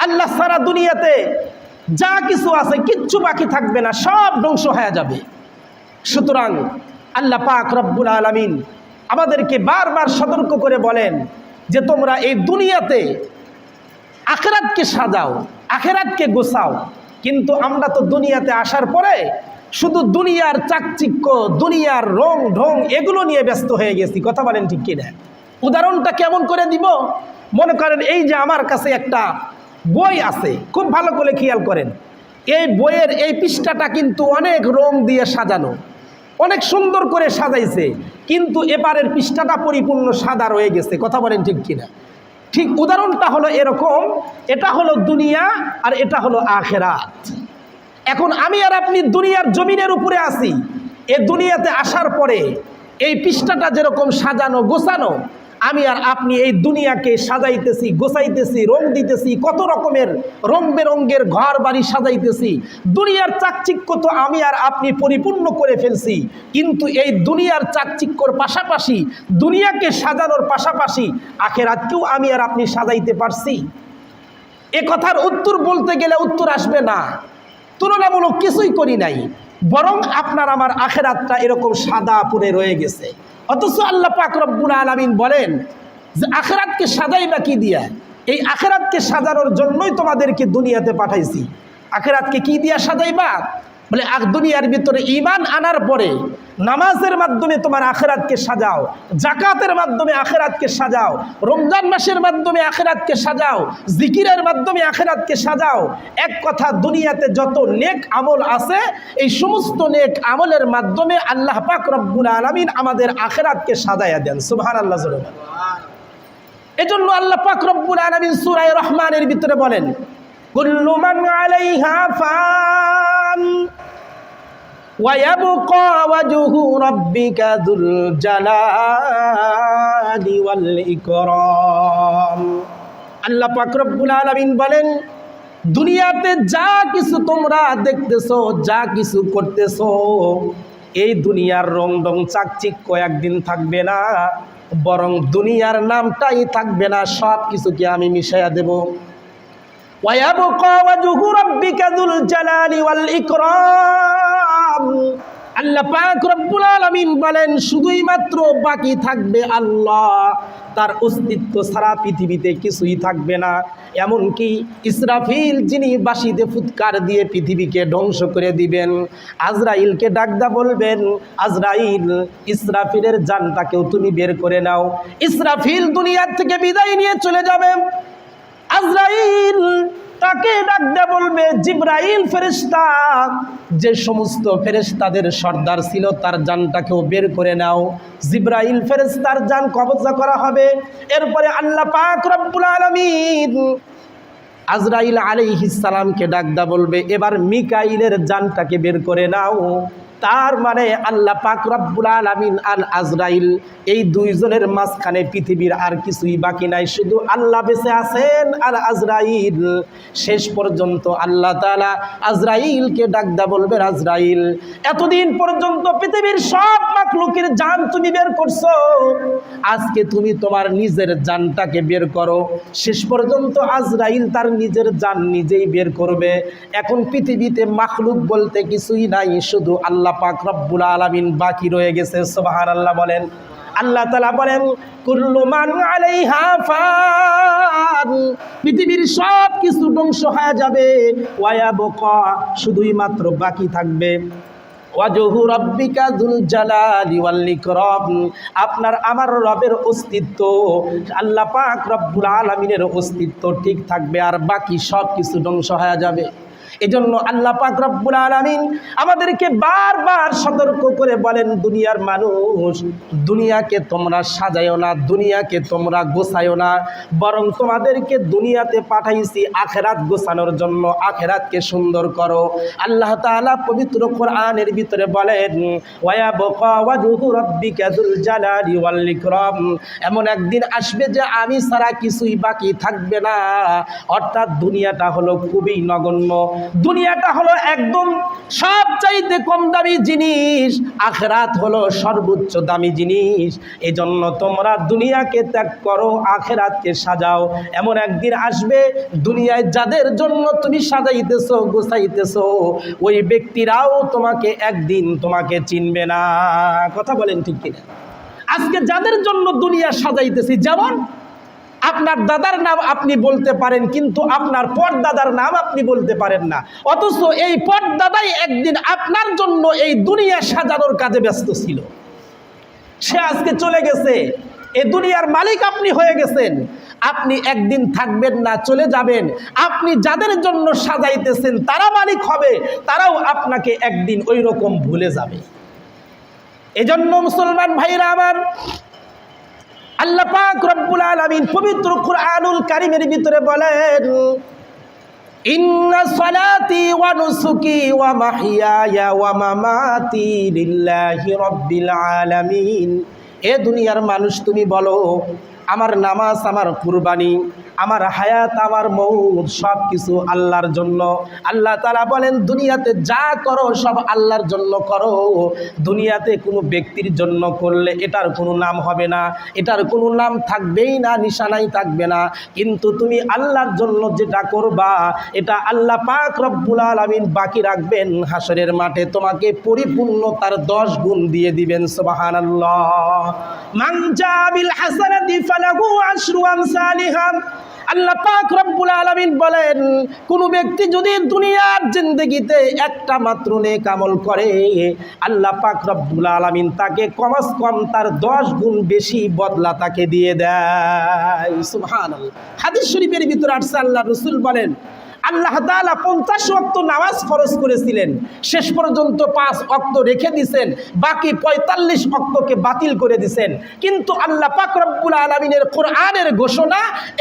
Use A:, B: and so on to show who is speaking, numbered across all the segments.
A: আল্লাহ সারা দুনিয়াতে যা কিছু আছে কিচ্ছু বাকি থাকবে না, সব ধ্বংস হয়ে যাবে। সুতরাং আল্লাহ পাক রব্বুল আলামিন আমাদেরকে বারবার সতর্ক করে বলেন যে তোমরা এই দুনিয়াতে আখিরাতকে সাজাও, আখিরাতকে গোছাও। কিন্তু আমরা তো দুনিয়াতে আসার পরে শুধু দুনিয়ার চাকচিক্য, দুনিয়ার রং ঢং এগুলো নিয়ে ব্যস্ত হয়ে গেছি। কথা বলেন ঠিক কিনা? উদাহরণটা কেমন করে দিব? মনে করেন এই যে আমার কাছে একটা বই আছে, খুব ভালো করে খেয়াল করেন। এই বইয়ের এই পৃষ্ঠাটা কিন্তু অনেক রং দিয়ে সাজানো, অনেক সুন্দর করে সাজাইছে, কিন্তু এবারের পৃষ্ঠাটা পরিপূর্ণ সাদা রয়ে গেছে। কথা বলেন ঠিক কিনা? ঠিক উদাহরণটা হলো এরকম, এটা হলো দুনিয়া আর এটা হলো আখিরাত। এখন আমি আর আপনি দুনিয়ার জমিনের উপরে আছি। এ দুনিয়াতে আসার পরে এই পৃষ্ঠাটা যেরকম সাজানো গোছানো, আমি আর আপনি এই দুনিয়াকে সাজাইতেছি, গোছাইতেছি, রং দিতেছি, কত রকমের রং বেরঙ্গের ঘর বাড়ি সাজাইতেছি। দুনিয়ার চাকচিক্য তো আমি আর আপনি পরিপূর্ণ করে ফেলছি, কিন্তু এই দুনিয়ার চাকচিক্যর পাশাপাশি, দুনিয়াকে সাজানোর পাশাপাশি আখিরাতকেও আমি আর আপনি সাজাইতে পারছি? এ কথার উত্তর বলতে গেলে উত্তর আসবে না। তুলনামূলক কিছুই করি নাই, বরং আপনার আমার আখিরাতটা এরকম সাদা পড়ে রয়ে গেছে। অথচ আল্লাহ পাক রব্বুল আলামিন বলেন যে আখিরাতকে সাজাইবা কি দিয়া? এই আখিরাতকে সাজানোর জন্যই তোমাদেরকে দুনিয়াতে পাঠাইছি। আখিরাতকে কি দিয়া সাজাইবা? বলে দুনিয়ার ভিতরে ঈমান আনার পরে নামাজের মাধ্যমে তোমার আখিরাতকে সাজাও, যাকাতের মাধ্যমে আখিরাতকে সাজাও, রমজান মাসের মাধ্যমে আখিরাতকে সাজাও, জিকিরের মাধ্যমে আখিরাতকে সাজাও। এক কথা, দুনিয়াতে যত নেক আমল আছে এই সমস্ত নেক আমলের মাধ্যমে আল্লাহ পাক রব্বুল আলামিন আমাদের আখিরাতকে সাজায়া দেন। সুবহানাল্লাহ। এজন্য আল্লাহ পাক রব্বুল আলামিন সূরা রহমানের ভিতরে বলেন, কুল্লু মান আলাইহা ফান ওয়ায়াবকা ওয়াজহু রাব্বিকা যুল জালালি ওয়াল ইকরাম। আল্লাহ পাক রব্বুল আলামিন বলেন, দুনিয়াতে যা কিছু তোমরা দেখতেছো, যা কিছু করতেছো, এই দুনিয়ার রং রং চাকচিক্য একদিন থাকবে না, বরং দুনিয়ার নামটাই থাকবে না, সব কিছুকে আমি মিশাইয়া দেব। ওয়ায়াবকা ওয়াজহু রাব্বিকা যুল জালালি ওয়াল ইকরাম। আল্লাহ পাক রব্বুল আলামিন বলেন, শুধুই মাত্র বাকি থাকবে আল্লাহ, তার অস্তিত্ব ছাড়া পৃথিবীতে কিছুই থাকবে না। এমনকি ইসরাফিল, যিনি বাঁশিতে ফুৎকার দিয়ে পৃথিবীকে ধ্বংস করে দিবেন, আজরাইলকে ডাকদা বলবেন, আজরাইল, ইসরাফিলের জানটাকেও তুমি বের করে নাও। ইসরাফিল দুনিয়ার থেকে বিদায় নিয়ে চলে যাবে। আজরাইল তাকে ডাকতে বলবে, জিবরাইল ফেরেশতা, যে সমস্ত ফেরেশতাদের সর্দার ছিল তার জানটাকেও বের করে নাও। জিবরাইল ফেরেশতার জান কবজা করা হবে। এরপরে আল্লাহ পাক রব্বুল আলামিন আজরাইল আলাইহিস সালামকে ডাকদা বলবে, এবার মিকাইলের জানটাকে বের করে নাও। তার মানে আল্লাহ পাক রব্বুল আলামিন আর আজরাইল, এই দুইজনের মাঝখানে পৃথিবীর আর কিছুই বাকি নাই, শুধু আল্লাহ বেঁচে আছেন আর আজরাইল। শেষ পর্যন্ত আল্লাহ তাআলা আজরাইলকে ডাকদা বলবেন, আজরাইল, এতদিন পর্যন্ত পৃথিবীর সব মাখলুকের জান তুমি বের করছো, আজকে তুমি তোমার নিজের জানটাকে বের করো। শেষ পর্যন্ত আজরাইল তার নিজের জান নিজেই বের করবে। এখন পৃথিবীতে মাখলুক বলতে কিছুই নাই, শুধু আল্লাহ পাক রব্বুল আলামিন বাকি রয়ে গেছে। সুবহানাল্লাহ বলেন। আল্লাহ তাআলা বলেন, কুল্লু মান আলাইহা ফান, পৃথিবীর সব কিছু ধ্বংস হয়ে যাবে। ওয়ায়াবকা, শুধুই মাত্র বাকি থাকবে ওয়াজহু রাব্বিকা যুল জালালি ওয়াল ইকরাম, আপনার আমার রবের অস্তিত্ব, আল্লাহ পাক রব্বুল আলামিনের অস্তিত্ব ঠিক থাকবে, আর বাকি সব কিছু ধ্বংস হয়ে যাবে। এজন্য আল্লাহ পাক রব্বুল আলামিন আমাদেরকে বারবার সতর্ক করে বলেন, দুনিয়ার মানুষ, দুনিয়াকে তোমরা সাজায়ও না, দুনিয়াকে তোমরা গোছায়ও না, বরং তোমাদেরকে দুনিয়াতে পাঠাইছি আখিরাত গোছানোর জন্য, আখিরাতকে সুন্দর করো। আল্লাহ তাআলা পবিত্র কোরআনের ভিতরে বলেন, ওয়ায়াবকা ওয়াজহু রাব্বিকা যুল জালালি ওয়াল ইকরাম, এমন একদিন আসবে যে আমি ছাড়া কিছুই বাকি থাকবে না। অর্থাৎ দুনিয়াটা হলো খুবই নগণ্য, দুনিয়াটা হলো একদম সবচাইতে কম দামি জিনিস, আখিরাত হলো সর্বোচ্চ দামি জিনিস। এজন্য তোমরা দুনিয়াকে ত্যাগ করো, আখিরাতকে সাজাও। এমন একদিন আসবে দুনিয়ায় যাদের জন্য তুমি সাজাইতেছো গোছাইতেছো ওই ব্যক্তিরাও তোমাকে একদিন তোমাকে চিনবে না। কথা বলেন ঠিক কিনা? আজকে যাদের জন্য দুনিয়া সাজাইতেছি, যেমন আপনার দাদার নাম আপনি বলতে পারেন কিন্তু আপনার পরদাদার নাম আপনি বলতে পারেন না, অথচ এই পরদাদাই একদিন আপনার জন্য এই দুনিয়া সাজানোর কাজে ব্যস্ত ছিল। সে আজকে চলে গেছে, এই দুনিয়ার মালিক আপনি হয়ে গেছেন। আপনি একদিন থাকবেন না, চলে যাবেন। আপনি যাদের জন্য সাজাইতেছেন তারা মালিক হবে, তারাও আপনাকে একদিন ওই রকম ভুলে যাবে। এজন্য মুসলমান ভাইরা আমার, আল্লাহ পাক রব্বুল আলামিন পবিত্র কুরআনুল কারীমের ভিতরে বলেন, ইন্না সলাতি ওয়া নুসুকি ওয়া মাহইয়ায়া ওয়া মামাতি লিল্লাহি রাব্বিল আলামিন। এ দুনিয়ার মানুষ তুমি বলো, আমার নামাজ, আমার কুরবানি, আমার হায়াত, আমার মৌত সব কিছু আল্লাহর জন্য। আল্লাহ তাআলা বলেন দুনিয়াতে যা করো সব আল্লাহর জন্য করো। দুনিয়াতে কোনো ব্যক্তির জন্য করলে এটার কোনো নাম হবে না, এটার কোনো নাম থাকবেই না, নিশানাই থাকবে না। কিন্তু তুমি আল্লাহর জন্য যেটা করবা এটা আল্লাহ পাক রব্বুল আলামিন বাকি রাখবেন, হাসরের মাঠে তোমাকে পরিপূর্ণ তার 10 গুণ দিয়ে দিবেন। সুবহানাল্লাহ। মান জা বিল হাসানাতি ফালাহু আশরু আমসালিহা। আল্লাহ পাক রব্বুল আলামিন বলেন কোন ব্যক্তি যদি দুনিয়ার জিন্দেগিতে একটা মাত্র নেক আমল করে আল্লাহ পাক রব্বুল আলামিন তাকে কমস কম তার 10 গুণ বেশি বদলা তাকে দিয়ে দেয়। সুবহানাল্লাহ। হাদিস শরীফের ভিতরে আসছে, আল্লাহ রাসূল বলেন আল্লাহ তাআলা 50 ওয়াক্ত নামাজ ফরজ করেছিলেন, শেষ পর্যন্ত 5 ওয়াক্ত রেখে দিয়েছেন, বাকি 45 ওয়াক্তকে বাতিল করে দিয়েছেন। কিন্তু আল্লাহ পাক রব্বুল আলামিনের কোরআনের ঘোষণা,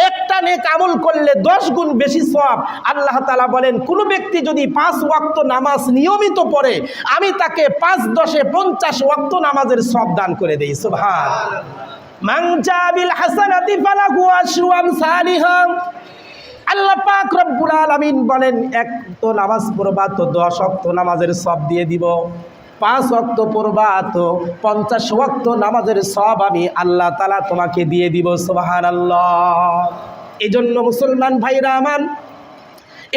A: একটা নেক আমল করলে 10 গুণ বেশি সওয়াব। আল্লাহ তাআলা বলেন কোন ব্যক্তি যদি 5 ওয়াক্ত নামাজ নিয়মিত পড়ে আমি তাকে 5 10 50 ওয়াক্ত নামাজের সওয়াব দান করে দেই। সুবহানাল্লাহ। মান জা বিল হাসানাতি ফালাহু আশরু আমসালিহা। আল্লাহ পাক রব্বুল আলামিন বলেন এক তো নামাজ পড়বা তো 10 ওয়াক্ত নামাজের সওয়াব দিয়ে দিব, 5 ওয়াক্ত পড়বা তো 50 ওয়াক্ত নামাজের সওয়াব আমি আল্লাহ তাআলা তোমাকে দিয়ে দিব। সুবহানাল্লাহ। এজন্য মুসলমান ভাইরা আমার,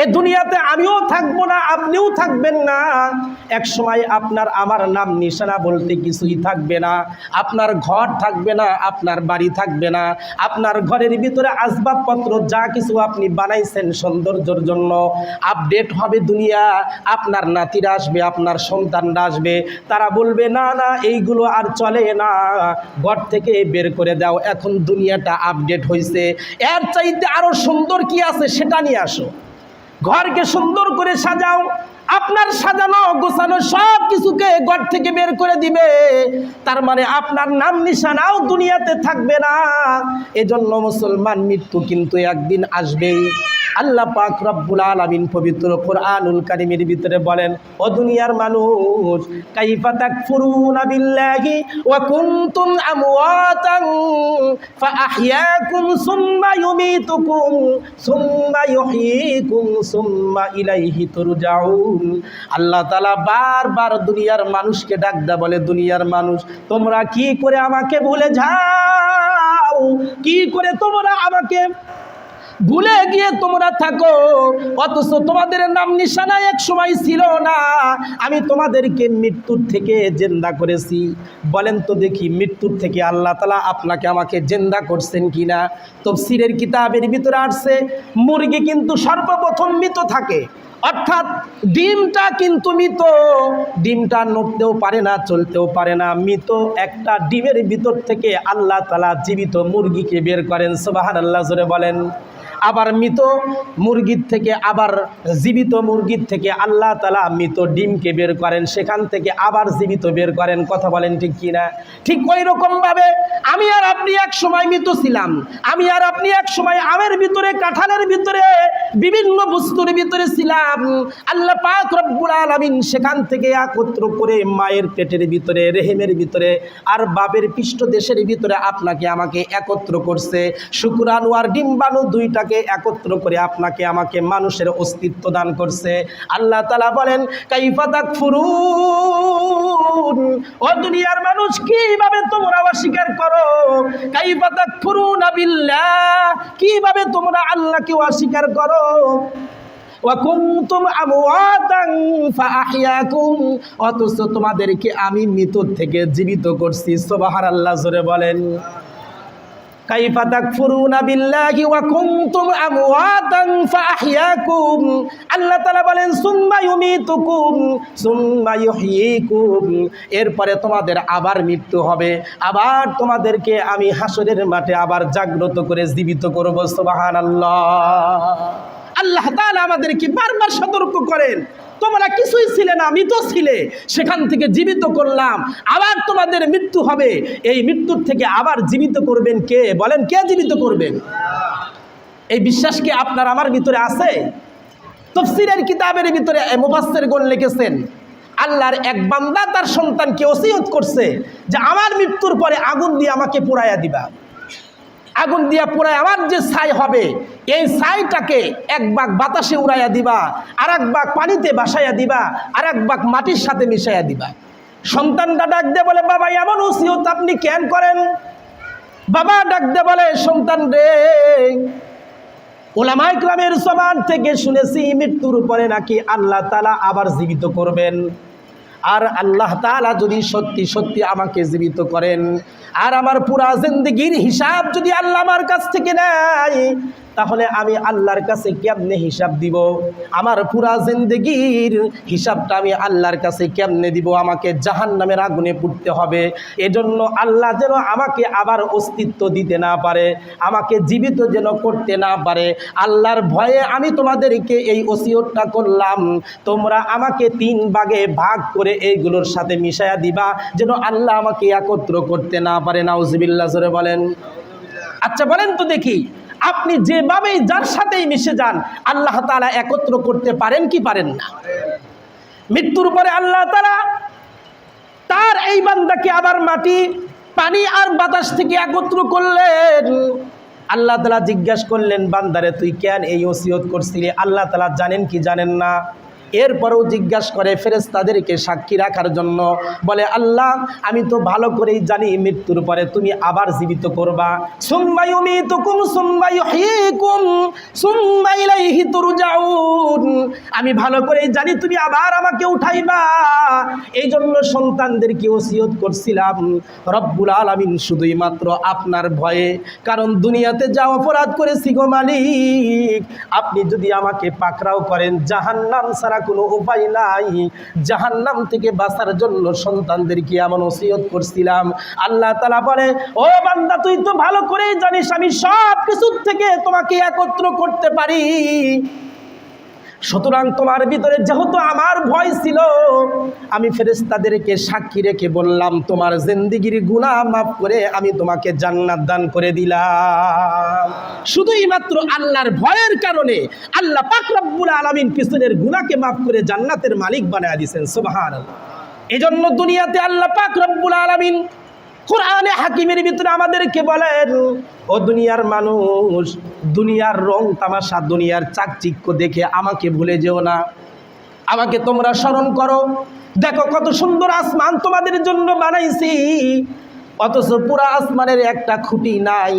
A: এ দুনিয়াতে আমিও থাকবো না, আপনিও থাকবেন না। এক সময় আপনার আমার নাম নিশানা বলতে কিছুই থাকবে না। আপনার ঘর থাকবে না, আপনার বাড়ি থাকবে না, আপনার ঘরের ভিতরে আসবাবপত্র যা কিছু আপনি বানাইছেন সৌন্দর্যের জন্য আপডেট হবে দুনিয়া। আপনার নাতিরা আসবে, আপনার সন্তানরা আসবে, তারা বলবে না না এইগুলো আর চলে না, ঘর থেকে বের করে দাও, এখন দুনিয়াটা আপডেট হয়েছে, এর চাইতে আরো সুন্দর কি আছে সেটা নিয়ে আসো। ঘরকে সুন্দর করে সাজাও, আপনার সাজানো গোছানো সব কিছুকে ঘর থেকে বের করে দিবে, তার মানে আপনার নাম নিশানাও দুনিয়াতে থাকবে না। এজন্য মুসলমান, মৃত্যু কিন্তু একদিন আসবেই। আল্লাহ পাক রব্বুল আলামিন পবিত্র কোরআনুল কারীমের ভিতরে বলেন, ও দুনিয়ার মানুষ, কাইফা তাকফুরুনা বিল্লাহি ওয়া কুনতুম আমওয়াতান ফাআহইয়াকুম সুম্মা ইউমীতুকুম সুম্মা ইউহয়ীকুম সুম্মা ইলাইহি তুরজাউন। আল্লাহ তাআলা বারবার দুনিয়ার মানুষকে ডাক দেয়া বলে, দুনিয়ার মানুষ তোমরা কি করে আমাকে ভুলে যাও, কি করে তোমরা আমাকে ভুলে গিয়ে তোমরা থাকো, অথচ তোমাদের নাম নিশানা এক সময় ছিল না। আমি তোমাদেরকে মৃত্যুর থেকে জিন্দা করেছি। বলেন তো দেখি, মৃত্যুর থেকে আল্লাহ তাআলা আপনাকে আমাকে জিন্দা করছেন কিনা? তাফসীরের কিতাবের ভিতরে আসছে মুরগি কিন্তু সর্বপ্রথম মৃত থাকে, অর্থাৎ ডিমটা কিন্তু মৃত, ডিমটা নড়তেও পারে না, চলতেও পারে না, মৃত একটা ডিমের ভিতর থেকে আল্লাহ তাআলা জীবিত মুরগিকে বের করেন। সুবহানাল্লাহ জোরে বলেন। আবার মৃত মুরগির থেকে, আবার জীবিত মুরগির থেকে আল্লাহ তাআলা মৃত ডিমকে বের করেন, সেখান থেকে আবার জীবিত বের করেন। কথা বলেন ঠিক কিনা? ঠিক ওই রকমভাবে আমি আর আপনি এক সময় মৃত ছিলাম, আমি আর আপনি এক সময় আমের ভিতরে, কাঁঠালের ভিতরে, বিভিন্ন বস্তুর ভিতরে ছিলাম। আল্লাহ পাক রব্বুল আলামিন সেখান থেকে একত্র করে মায়ের পেটের ভিতরে, রেহেমের ভিতরে আর বাপের পৃষ্ঠদেশের ভিতরে আপনাকে আমাকে একত্র করছে। শুক্রাণু আর ডিম্বাণু দুইটাকে আমাকে একত্র করে আপনাকে আমাকে মানুষের অস্তিত্ব দান করছে। আল্লাহ তাআলা বলেন কাইফা তাকফুরুন, ও দুনিয়ার মানুষ কিভাবে তোমরা অস্বীকার করো, কাইফা তাকফুরুনা বিল্লাহ, কিভাবে তোমরা আল্লাহকে অস্বীকার করো, ওয়া কুনতুম আমওয়াতান ফাআহইয়াকুম, অথচ তোমাদেরকে আমি মৃত থেকে জীবিত করছি। সুবহানাল্লাহ, জোরে বলেন। কাইফা তাকফুরুনা বিল্লাহি ওয়া কুনতুম আমওয়াতান ফাআহইয়াকুম, আল্লাহ তাআলা বলেন সুম্মা ইউমিতুকুম সুম্মা ইউহয়িকুম, এরপরে তোমাদের আবার মৃত্যু হবে, আবার তোমাদেরকে আমি হাসরের মাঠে আবার জাগ্রত করে জীবিত করব। সুবহানাল্লাহ। আল্লাহ তাআলা আমাদেরকে বারবার সতর্ক করেন, তোমরা কিছুই ছিলে না, মৃত ছিলে, সেখান থেকে জীবিত করলাম, আবার তোমাদের মৃত্যু হবে, এই মৃত্যুর থেকে আবার জীবিত করবেন কে? বলেন, কে জীবিত করবেন? এই বিশ্বাস কি আপনার আমার ভিতরে আছে? তাফসীরের কিতাবের ভিতরে মুফাসসিরগণ লিখেছেন, আল্লাহর এক বান্দা তার সন্তানকে ওসিয়ত করছে যে আমার মৃত্যুর পরে আগুন দিয়ে আমাকে পোড়াইয়া দিবা, আগুন দিয়া পোড়ায় আমার যে ছাই হবে, এই ছাইটাকে এক ভাগ বাতাসে উড়াইয়া দিবা, আর এক ভাগ পানিতে ভাসাইয়া দিবা, আর এক ভাগ মাটির সাথে মিশাইয়া দিবা। সন্তানটা ডাক দিয়ে বলে, বাবা এমন ওসিয়ত আপনি কেন করেন? বাবা ডাক দিয়ে বলে, সন্তান রে, উলামায়ে কেরামের জবান থেকে শুনেছি মৃত্যুর পরে নাকি আল্লাহ তাআলা আবার জীবিত করবেন। আর আল্লাহ তাআলা যদি সত্যি সত্যি আমাকে জীবিত করেন, আর আমার পুরা জিন্দেগির হিসাব যদি আল্লাহ আমার কাছ থেকে নেয়, তাহলে আমি আল্লাহর কাছে কেমনে হিসাব দিব? আমার পুরা জিন্দেগির হিসাবটা আমি আল্লাহর কাছে কেমনে দিব? আমাকে জাহান্নামের আগুনে পুড়তে হবে। এজন্য আল্লাহ যেন আমাকে আবার অস্তিত্ব দিতে না পারে, আমাকে জীবিত যেন করতে না পারে, আল্লাহর ভয়ে আমি তোমাদেরকে এই ওসিয়তটা করলাম, তোমরা আমাকে 3 ভাগে ভাগ করে এইগুলোর সাথে মিশায়া দিবা, যেন আল্লাহ আমাকে একত্র করতে না পারে। নাউজুবিল্লাহ, জোরে বলেন। আচ্ছা বলেন তো দেখি, আপনি যেভাবেই যার সাথেই মিশে যান, আল্লাহ তাআলা একত্র করতে পারেন কি পারেন না? মৃত্যুর পরে আল্লাহ তাআলা তার এই বান্দাকে আবার মাটি, পানি আর বাতাস থেকে একত্র করলেন। আল্লাহ তাআলা জিজ্ঞাসা করলেন, বান্দারে তুই কেন এই ওসিয়ত করছিলি? আল্লাহ তাআলা জানেন কি জানেন না? এরপরেও জিজ্ঞাসা করে ফেরেশতাদেরকে সাক্ষী রাখার জন্য, বলে আল্লাহ আমি তো ভালো করেই জানি মৃত্যুর পরে তুমি আবার জীবিত করবা, সুম্মা ইউমিতুকুম সুম্মা ইউহয়িকুম সুম্মা ইলাইহি তুরজাউন, আমি ভালো করেই জানি তুমি আবার আমাকে উঠাইবা। এই জন্য সন্তানদেরকে ওসিয়ত করছিলাম রব্বুল আলামিন শুধুই মাত্র আপনার ভয়ে, কারণ দুনিয়াতে যা অপরাধ করেছি গো মালিক, আপনি যদি আমাকে পাকড়াও করেন জাহান্নাম ছাড়া কোনো উপায় নাই, জাহান্নাম থেকে বাঁচার জন্য সন্তানদেরকে এমন ওসিয়ত করছিলাম। আল্লাহ তাআলা বলে, ও বান্দা তুই তো ভালো করেই জানিস আমি সব কিছুর থেকে তোমাকে একত্র করতে পারি, সুতরাং তোমার ভিতরে যেহেতু আমার ভয় ছিল, আমি ফেরেশতাদেরকে সাক্ষী রেখে বললাম তোমার জিন্দেগির গুনাহ মাফ করে আমি তোমাকে জান্নাত দান করে দিলাম। শুধুই মাত্র আল্লাহর ভয়ের কারণে আল্লাহ পাক রব্বুল আলামিন পিছনের গুনাহকে মাফ করে জান্নাতের মালিক বানায় দিয়েছেন। সুবহানাল্লাহ। এজন্য দুনিয়াতে আল্লাহ পাক রব্বুল আলামিন কোরআনে হাকিমের ভিতরে আমাদেরকে বলেন, ও দুনিয়ার মানুষ, দুনিয়ার রং তামাশা, দুনিয়ার চাকচিক্য দেখে আমাকে ভুলে যেও না, আমাকে তোমরা স্মরণ করো। দেখো কত সুন্দর আসমান তোমাদের জন্য বানাইছি, অথচ পুরা আসমানের একটা খুঁটি নাই,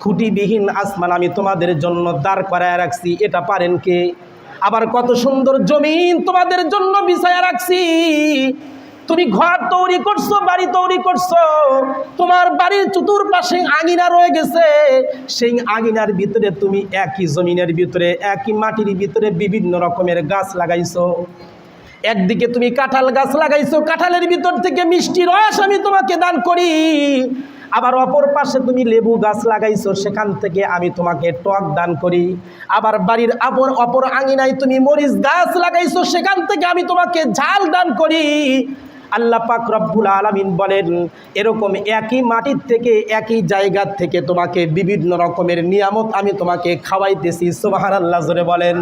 A: খুঁটিবিহীন আসমান আমি তোমাদের জন্য দাঁড় করায় রাখছি, এটা পারেন কে? আবার কত সুন্দর জমিন তোমাদের জন্য বিছায়া রাখছি, তুমি ঘর তৈরি করছো, বাড়ি তৈরি করছো, তোমার বাড়ির চতুর্পাশে আঙিনা রয়ে গেছে, সেই আঙিনার ভিতরে তুমি একই জমিনের ভিতরে, একই মাটির ভিতরে বিভিন্ন রকমের গাছ লাগাইছো। একদিকে তুমি কাঁঠাল গাছ লাগাইছো, কাঁঠালের ভিতর থেকে মিষ্টি রস আমি তোমাকে দান করি, আবার অপর পাশে তুমি লেবু গাছ লাগাইছো, সেখান থেকে আমি তোমাকে টক দান করি, আবার বাড়ির অপর আঙিনায় তুমি মরিচ গাছ লাগাইছো, সেখান থেকে আমি তোমাকে ঝাল দান করি, আল্লাহ পাক রব্বুল আলামিন বলেন, এরকম একই মাটির থেকে একই জায়গার থেকে তোমাকে বিভিন্ন রকমের নিয়ামত আমি তোমাকে খাওয়াইতেছি। সুবহানাল্লাহ, জোরে বলেন।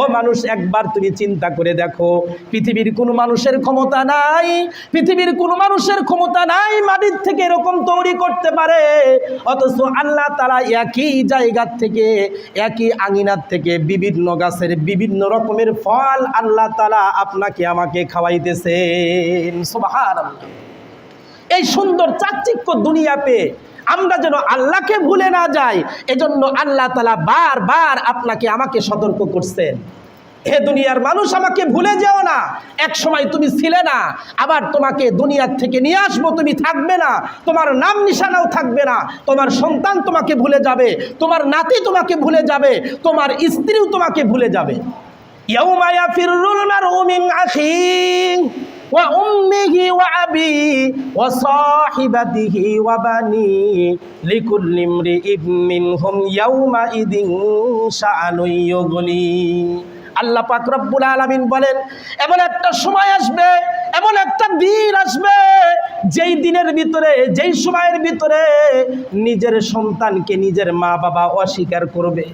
A: ও মানুষ, একবার তুমি চিন্তা করে দেখো, পৃথিবীর কোনো মানুষের ক্ষমতা নাই, পৃথিবীর কোনো মানুষের ক্ষমতা নাই মাটির থেকে এরকম তৈরি করতে পারে, অথচ আল্লাহ তাআলা একই জায়গার থেকে একই আঙিনার থেকে বিভিন্ন গাছের বিভিন্ন রকমের ফল আল্লাহ তাআলা আপনাকে আমাকে খাওয়াইতেছেন। সুবহানাল্লাহ। এই সুন্দর চাকচিক্য দুনিয়া পেয়ে আমরা যেন আল্লাহকে ভুলে না যাই, এজন্য আল্লাহ তাআলা বারবার আপনাকে আমাকে সতর্ক করছেন, হে দুনিয়ার মানুষ, আমাকে ভুলে যেও না। এক সময় তুমি ছিলে না, আবার তোমাকে দুনিয়ার থেকে নিয়ে আসবো, তুমি থাকবে না, তোমার নাম নিশানাও থাকবে না, তোমার সন্তান তোমাকে ভুলে যাবে, তোমার নাতি তোমাকে ভুলে যাবে, তোমার স্ত্রীও তোমাকে ভুলে যাবে। ইয়াউমা ইয়াফিরুল মারউ মিন আখিহি ওয়া উম্মিহি ওয়া আবিহি ওয়া সাহিবাতিহি ওয়া বানিহি লিকুল্লি ইমরিইন মিনহুম ইয়াউমা ইদিন শাআনুন ইউগনি। আল্লাহ পাক রব্বুল আলামিন বলেন, এমন একটা সময় আসবে, এমন একটা দিন আসবে, যেই দিনের ভিতরে, যেই সময়ের ভিতরে নিজের সন্তানকে নিজের মা বাবা অস্বীকার করবে,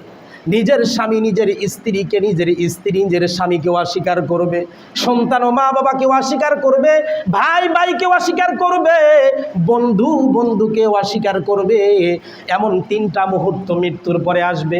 A: নিজের স্বামী নিজের স্ত্রীকে, নিজের স্ত্রী নিজের স্বামীকে অস্বীকার করবে, সন্তান ও মা বাবাকে অস্বীকার করবে, ভাই ভাইকে অস্বীকার করবে, বন্ধু বন্ধুকে অস্বীকার করবে। এমন তিনটা মুহূর্ত মৃত্যুর পরে আসবে।